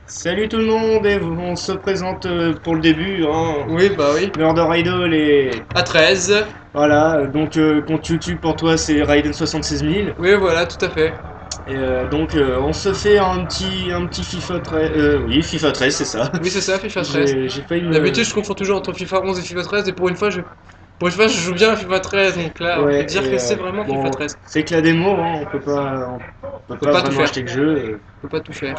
Salut tout le monde et on se présente pour le début, hein. Oui, bah oui. Murder Idol et À 13. voilà, donc compte YouTube pour toi c'est Raiden 76000 Oui, voilà, tout à fait. et donc on se fait un petit FIFA 13, oui FIFA 13 c'est ça. Oui, c'est ça, FIFA 13. J'ai failli me... D'habitude, je confonds toujours entre FIFA 11 et FIFA 13, et pour une fois, je joue bien à FIFA 13, donc là, on peut Ouais, dire et que c'est vraiment FIFA bon, 13. c'est que la démo, hein, on peut On peut pas pas tout vraiment faire. acheter le jeu, On peut pas tout faire.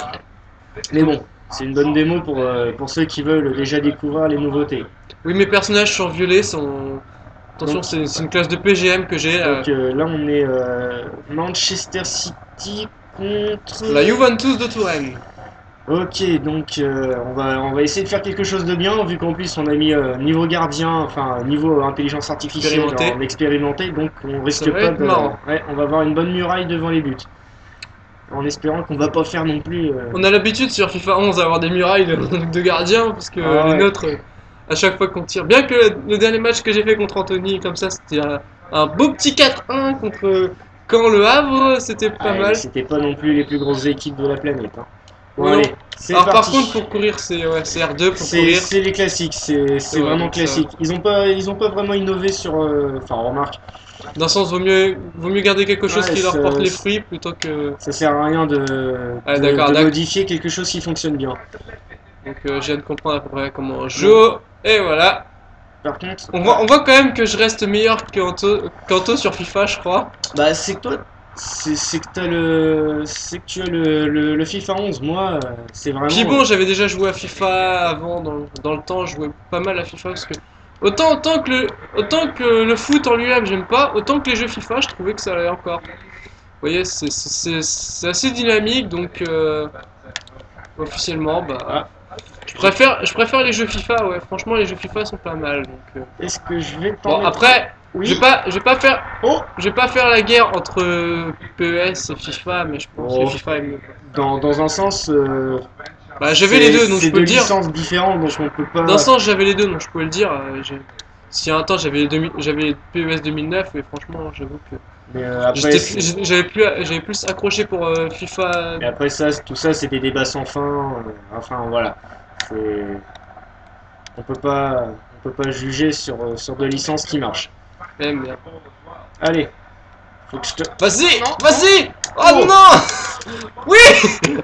mais bon, c'est une bonne démo pour ceux qui veulent déjà découvrir les nouveautés. Oui, mes personnages sont violets, sont. Attention, Donc c'est une classe de PGM que j'ai. Là, on est Manchester City contre. La Juventus de Touraine. Ok, donc on va essayer de faire quelque chose de bien, vu qu'en plus on a mis niveau gardien, enfin niveau intelligence artificielle Expérimenté. en expérimenté, donc on Ça risque va pas être de. marrant. Ouais, on va avoir une bonne muraille devant les buts. En espérant qu'on va pas faire non plus. On a l'habitude sur FIFA 11 d'avoir des murailles de gardiens, parce que Ah les ouais. nôtres, à chaque fois qu'on tire. Bien que le dernier match que j'ai fait contre Anthony, comme ça, c'était un beau petit 4-1 contre Caen Le Havre, c'était pas Ah, et mal. c'était pas non plus les plus grosses équipes de la planète, hein. Bon Oui, non. allez, c'est Alors, par contre, parti. pour courir, c'est R2 pour C'est courir. c'est les classiques, c'est Ouais, vraiment donc ça. classique. Ils ont pas vraiment innové sur. Enfin, remarque, D'un sens, vaut mieux garder quelque chose ouais, qui leur porte les fruits plutôt que. ça sert à rien Ah, d'accord, de d'accord. modifier quelque chose qui fonctionne bien. Donc, je viens de comprendre à peu près comment on joue. Et voilà. Par contre, On voit quand même que je reste meilleur qu'Anto sur FIFA, je crois. bah c'est que toi, c'est que tu as le FIFA 11. Moi, c'est Puis vraiment. bon, j'avais déjà joué à FIFA avant, dans le temps, je jouais pas mal à FIFA parce que autant que le foot en lui-même, j'aime pas, autant que les jeux FIFA, je trouvais que ça allait encore. Vous voyez, c'est assez dynamique, donc officiellement, bah, Ah, je préfère les jeux FIFA, ouais, franchement, les jeux FIFA sont pas mal. Donc, est-ce que je vais t'en bon, mettre? après, je vais Oui. pas, je vais pas faire, Oh, je vais pas faire la guerre entre PES et FIFA, mais je pense que oh. FIFA est mieux. Dans un sens, Bah, j'avais les deux, donc je c'est peux deux le dire. licences différentes, donc on peut Dans pas. ce sens, j'avais les deux, donc je pouvais le dire. Si un temps j'avais les PES 2009, mais franchement, j'avoue que Mais après, j'avais plus accroché pour FIFA. mais après ça, tout ça, c'est des débats sans fin. Enfin, voilà. C'est, on peut pas juger sur deux licences qui marchent. Merde. Allez, faut que je te. Vas-y, Non, vas-y. Oh oh. non. Oui.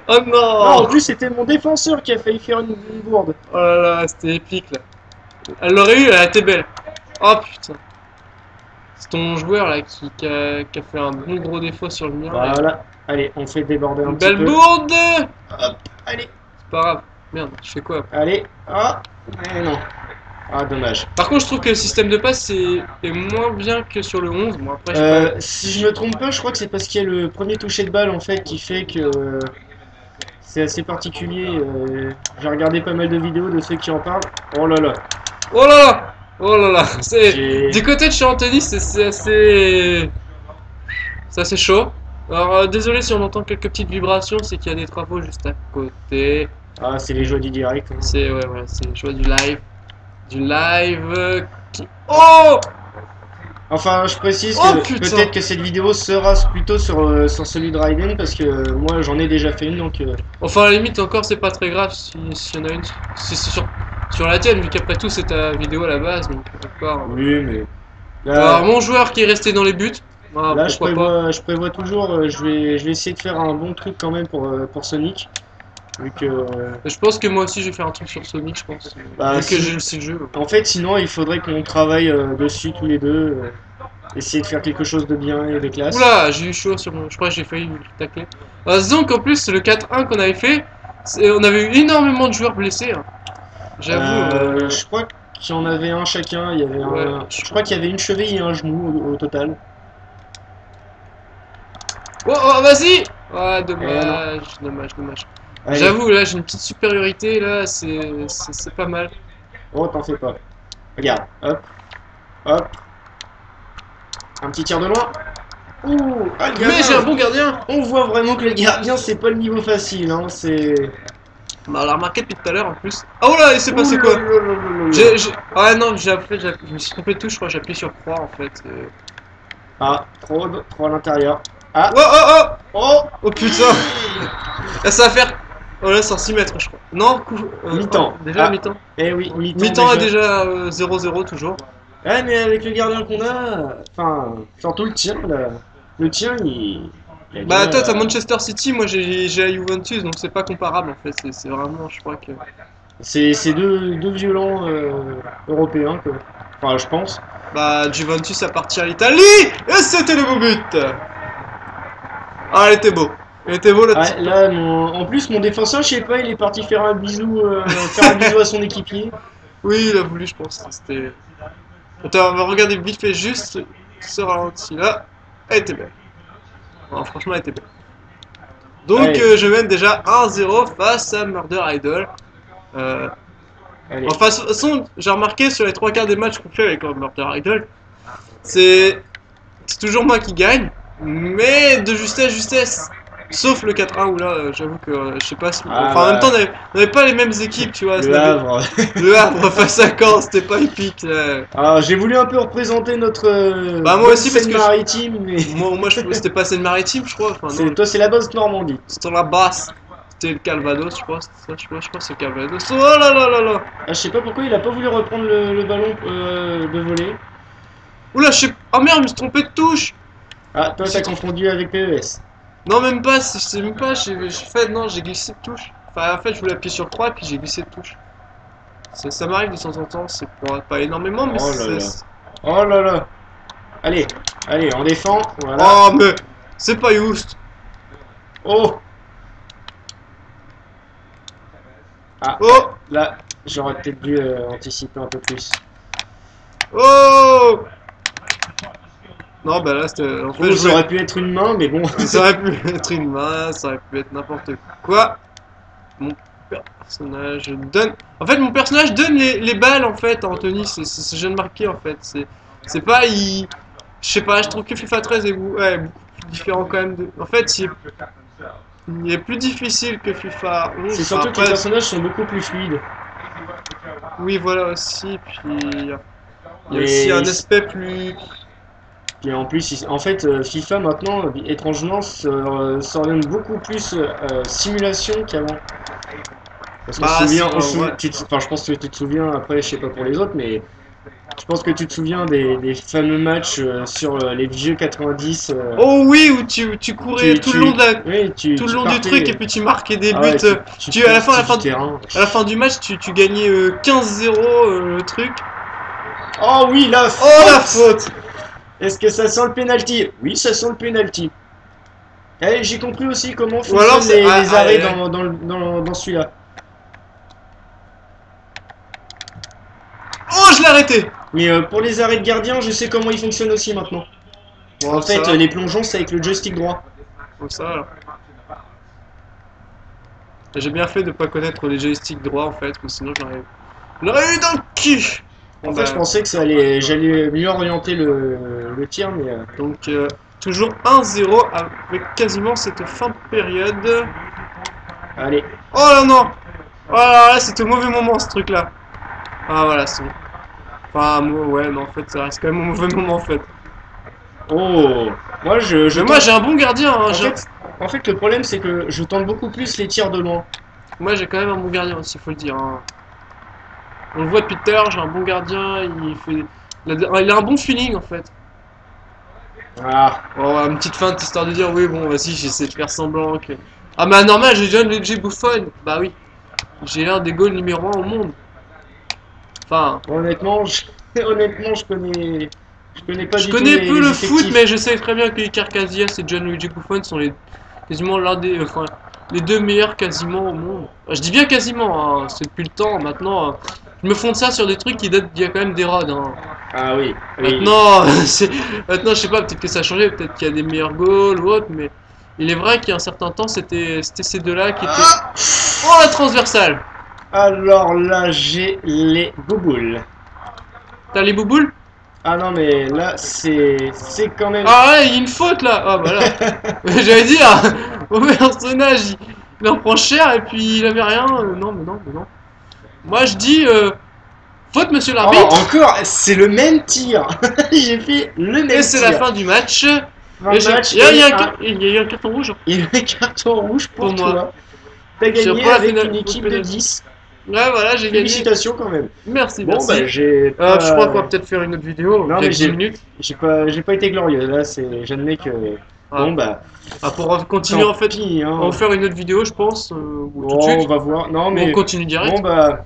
Oh Non, en non. plus, c'était mon défenseur qui a failli faire une bourde. Oh là là, c'était épique là. Elle l'aurait eu, elle était belle. Oh putain. C'est ton joueur là qui a fait un bon gros défaut sur le mien. Voilà. Allez, on fait déborder un Une petit belle peu. bourde. Hop, allez, C'est pas grave. Merde, je fais quoi? allez. Ah, mais non. Ah, dommage. Par contre, je trouve que le système de passe est moins bien que sur le 11. Bon, après, je sais pas. Si je me trompe pas, je crois que c'est parce qu'il y a le premier toucher de balle en fait qui fait que c'est assez particulier. J'ai regardé pas mal de vidéos de ceux qui en parlent. Oh là là, Oh là là! Oh là là! j'ai. Du côté de chez Anthony, c'est assez chaud. Alors, désolé si on entend quelques petites vibrations, c'est qu'il y a des travaux juste à côté. Ah, c'est les joies du direct, hein. Ouais, voilà, c'est le choix du live. Du live qui. Oh! Enfin, je précise Oh que putain! peut-être que cette vidéo sera plutôt sur celui de Raiden parce que moi j'en ai déjà fait une donc. Enfin, à la limite, encore, c'est pas très grave s'il y en a une. Si c'est sur la tienne, vu qu'après tout, c'est ta vidéo à la base, donc encore. Oui, mais. Alors, Là, mon joueur qui est resté dans les buts, ah, là je pourquoi pas. prévois toujours, je vais essayer de faire un bon truc quand même pour Sonic. Vu que. Je pense que moi aussi, je vais faire un truc sur Sonic, je pense. Bah, Vu que si- j'ai le jeu. En fait, sinon, il faudrait qu'on travaille dessus tous les deux. Essayer de faire quelque chose de bien et de classe. Oula, j'ai eu chaud sur mon. Je crois que j'ai failli le tacler. Disons qu'en plus, le 4-1 qu'on avait fait, on avait eu énormément de joueurs blessés, hein. J'avoue. Je crois qu'il y en avait un chacun. Il y avait Ouais, je crois qu'il y avait une cheville et un genou au total. Oh, oh, vas-y! Ah, Eh non. dommage. Allez. J'avoue, là, j'ai une petite supériorité, là, c'est pas mal. Oh, t'en fais pas. Regarde. Hop. Hop. Un petit tir de loin. Ouh. Ah, le Mais gardien. j'ai un bon gardien! On voit vraiment que le gardien, c'est pas le niveau facile. Hein. C'est. Bah, on l'a remarqué depuis tout à l'heure en plus. Ah, oh là, il s'est passé Ouh quoi? là là là là là. Ah non, je me suis trompé de touche, je crois, j'ai appuyé sur croix en fait. Ah, trop à l'intérieur. Ah. Oh, oh, oh! Oh. Oh putain! Là, ça va faire. Oh là, c'est un 6 mètres, je crois. Non, Mi-temps. déjà Ah. mi-temps. Eh oui, mi-temps. Mi-temps est déjà 0-0 toujours. Ouais, mais avec le gardien qu'on a, enfin, surtout le tien, là, le tien, il a du Bah, mal toi, t'as à- Manchester City, moi j'ai à Juventus, donc c'est pas comparable en fait. C'est vraiment, je crois que. C'est deux violents européens, quoi. Enfin, je pense. Bah, Juventus à partir à l'Italie! Et c'était le beau but! Ah, il était beau. Il était beau là. Ah, là, en plus, mon défenseur, je sais pas, il est parti faire un bisou à son équipier. Oui, il a voulu, je pense. C'était. Attends, on va regarder vite fait juste ce ralenti là. Elle était belle. Non, franchement, elle était belle. Donc, Allez, je mène déjà 1-0 face à Murder Idol. Euh, allez. Enfin, de toute façon, j'ai remarqué sur les 3 quarts des matchs qu'on fait avec Murder Idol, c'est toujours moi qui gagne, mais de justesse. Sauf le 4-1 où là, j'avoue que je sais pas si. Ah, Enfin, en même bah. temps, on avait pas les mêmes équipes, tu vois. Le Havre. Le Havre face à Caen, c'était pas épique. Alors, j'ai voulu un peu représenter notre Bah, moi aussi, parce que Seine-Maritime, mais moi c'était pas Seine-Maritime, je crois. Enfin, non, toi, c'est la base Normandie. c'était la basse. C'était le Calvados, je crois. Je crois que c'est le Calvados. Oh là là là là! Ah, je sais pas pourquoi il a pas voulu reprendre le ballon de volley. Oula, je sais. Oh merde, je me suis trompé de touche! Ah, toi, t'as confondu avec PES. Non, même pas, je sais même pas, j'ai glissé de touche. Enfin, en fait, je voulais appuyer sur 3 et puis j'ai glissé de touche. Ça m'arrive de temps en temps, c'est pas énormément, mais Oh là là. c'est. Oh là là. Allez, allez, on défend. Voilà. Oh, mais c'est pas juste! Oh. Ah, Oh! là, j'aurais peut-être dû anticiper un peu plus. Oh! Non, bah là, c'était. En fait, Oh, je ça voulais. aurait pu être une main, mais bon. Ça aurait pu être une main, ça aurait pu être n'importe quoi. Mon personnage donne. En fait, mon personnage donne les balles en fait à Anthony. C'est ce que je viens de marquer en fait. C'est pas. Je sais pas, je trouve que FIFA 13 est ouais, beaucoup plus différent quand même. En fait, il est plus difficile que FIFA 11. C'est surtout que Après, les personnages sont beaucoup plus fluides. oui, voilà aussi. Puis il y a Mais aussi un aspect plus. Puis en plus, en fait, FIFA maintenant, étrangement, s'oriente beaucoup plus simulation qu'avant. Parce qu'on Bah, se souvient, c'est- ouais. enfin, je pense que tu te souviens, après, je sais pas pour les autres, mais je pense que tu te souviens des fameux matchs sur les vieux 90. Oh oui, où tu courais tout le long de la. Oui, Tout le long du truc et puis tu marquais des Ah buts. ouais, À la fin du terrain. à la fin du match, tu gagnais 15-0 le truc. Oh oui, la faute! Oh la faute! Est-ce que ça sent le penalty? Oui, ça sent le penalty. Eh, j'ai compris aussi comment Ou alors fonctionnent les ah, arrêts ah, dans celui-là. Oh, je l'ai arrêté! Mais pour les arrêts de gardien, je sais comment ils fonctionnent aussi maintenant. Bon, En fait, ça, les plongeons, c'est avec le joystick droit. comme ça, alors. J'ai bien fait de pas connaître les joysticks droits en fait, mais sinon j'aurais eu dans le cul! En Bon, fait, bah, je pensais que j'allais mieux orienter le tir, mais donc, toujours 1-0 avec quasiment cette fin de période. allez. Oh là non! Oh là, c'était au mauvais moment ce truc là. Ah voilà, c'est bon. Enfin, ouais, non, en fait, ça reste quand même au mauvais moment en fait. Oh, moi Mais moi j'ai un bon gardien, hein, en fait, le problème c'est que je tente beaucoup plus les tirs de loin. moi j'ai quand même un bon gardien aussi, faut le dire. Hein. On le voit depuis tout à l'heure, j'ai un bon gardien, il a un bon feeling en fait. Ah, Oh, une petite feinte histoire de dire oui, bon, vas-y, j'essaie de faire semblant que. Ah, mais normal, j'ai John Luigi Buffon. Bah oui, j'ai l'un des goals numéro 1 au monde. Enfin, honnêtement, honnêtement, je connais pas je du connais tout peu les le foot, effectifs. mais je sais très bien que Iker Casillas et John Luigi Buffon sont quasiment l'un des, enfin, les deux meilleurs quasiment au monde. Je dis bien quasiment, hein, c'est depuis le temps. Maintenant, je me fonde ça sur des trucs qui datent d'il y a quand même des rods. Hein. Ah oui, oui. Maintenant, maintenant, je sais pas, peut-être que ça a changé, peut-être qu'il y a des meilleurs goals ou autre, mais il est vrai qu'il y a un certain temps, c'était ces deux-là qui étaient. Oh, la transversale! Alors là, j'ai les bouboules. T'as les bouboules? Ah non, mais là, c'est quand même. Ah ouais, il y a une faute là! Ah bah là! J'allais dire, au personnage, il en prend cher et puis il avait rien. Non, mais non, mais non. Moi je dis, faute, monsieur Oh, l'arbitre! encore, c'est le même tir. J'ai fait le même Et c'est tir. la fin du match. Fin Et de match, il y a et il y a eu un carton rouge. il y a un carton rouge pour Pour moi. toi. t'as gagné pas la avec finale, une équipe de penalty. 10. Ouais, voilà, j'ai gagné. Félicitations quand même. Merci, Bon, merci. bah, j'ai Je crois qu'on va peut-être faire une autre vidéo. Non, J'ai mais 10 minutes. j'ai pas été glorieux. Là, j'admets que. Ah. Bon, bah. Pour continuer, tant en fait, pis, hein. on va faire une autre vidéo, je pense. Ou tout de Bon, suite. on va voir. Non, Ou mais. on continue direct. Bon, bah.